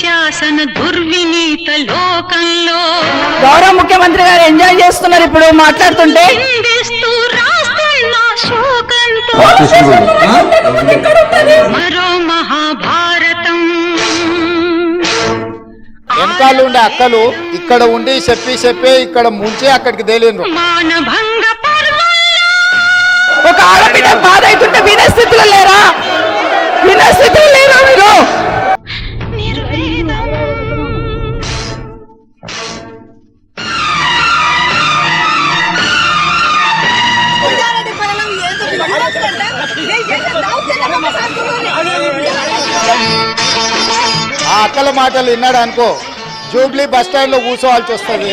దుశ్శాసన దుర్వినీత లోకంలో గౌరవ ముఖ్యమంత్రి గారు ఎంజాయ్ చేస్తున్నారు ఇప్పుడు మాట్లాడుతుంటే. మరో మహాభారతం. వెనకాల ఉండే అక్కలు ఇక్కడ ఉండి చెప్పి ఇక్కడ ముంచే అక్కడికి తేలిండ్రు. మానభంగ ఒక ఆడబిడ్డ బాధ అవుతుంటే వినే స్థితిలో లేరా? వినే స్థితిలో లేరా మీరు? ఆ అక్కల మాటలు విన్నాడు అనుకో, జూబ్లీ బస్ స్టాండ్ లో కూర్చోవాల్సి వస్తుంది.